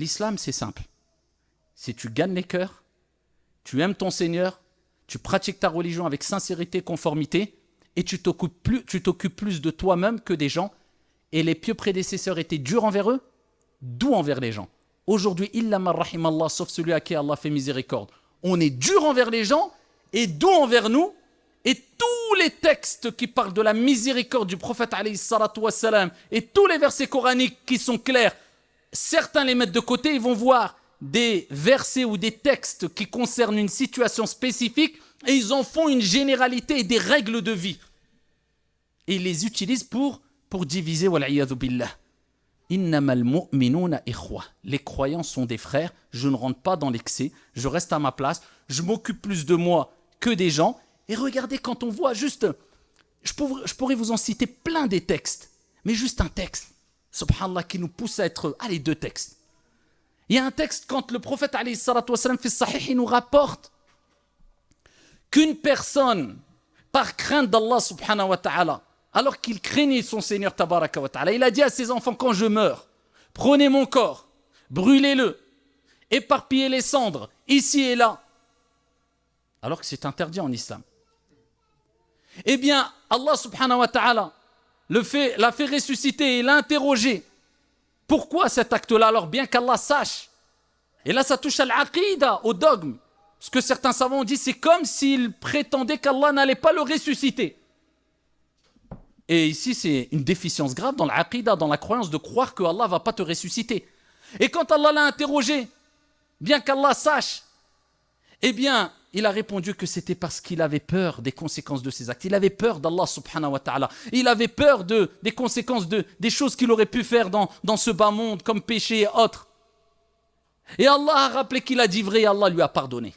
L'islam, c'est simple. Si tu gagnes les cœurs, tu aimes ton Seigneur, tu pratiques ta religion avec sincérité, conformité, et tu t'occupes plus de toi-même que des gens. Et les pieux prédécesseurs étaient durs envers eux, doux envers les gens. Aujourd'hui, illa man rahimallah, sauf celui à qui Allah fait miséricorde. On est dur envers les gens et doux envers nous. Et tous les textes qui parlent de la miséricorde du prophète alayhi salatu wassalam, et tous les versets coraniques qui sont clairs, certains les mettent de côté, ils vont voir des versets ou des textes qui concernent une situation spécifique et ils en font une généralité et des règles de vie. Et ils les utilisent pour diviser, wal'iyadhu billah. Innamal mu'minuna ikhwa. Les croyants sont des frères, je ne rentre pas dans l'excès, je reste à ma place, je m'occupe plus de moi que des gens. Et regardez, quand on voit juste, je pourrais vous en citer plein des textes, mais juste un texte, subhanallah, qui nous pousse à être, allez, 2 textes. Il y a un texte quand le prophète alayhi salatu wassalam fait sahih, il nous rapporte qu'une personne, par crainte d'Allah subhanahu wa ta'ala, alors qu'il craignait son Seigneur tabaraka wa ta'ala, il a dit à ses enfants, quand je meurs, prenez mon corps, brûlez-le, éparpillez les cendres, ici et là, alors que c'est interdit en islam. Eh bien, Allah subhanahu wa ta'ala l'a fait ressusciter et l'a interrogé. Pourquoi cet acte-là? Alors bien qu'Allah sache. Et là, ça touche à l'aqida, au dogme. Ce que certains savants ont dit, c'est comme s'ils prétendaient qu'Allah n'allait pas le ressusciter. Et ici, c'est une déficience grave dans l'aqida, dans la croyance de croire que Allah ne va pas te ressusciter. Et quand Allah l'a interrogé, bien qu'Allah sache, eh bien, il a répondu que c'était parce qu'il avait peur des conséquences de ses actes. Il avait peur d'Allah subhanahu wa ta'ala. Il avait peur des conséquences des choses qu'il aurait pu faire dans ce bas monde, comme péché et autres. Et Allah a rappelé qu'il a dit vrai et Allah lui a pardonné.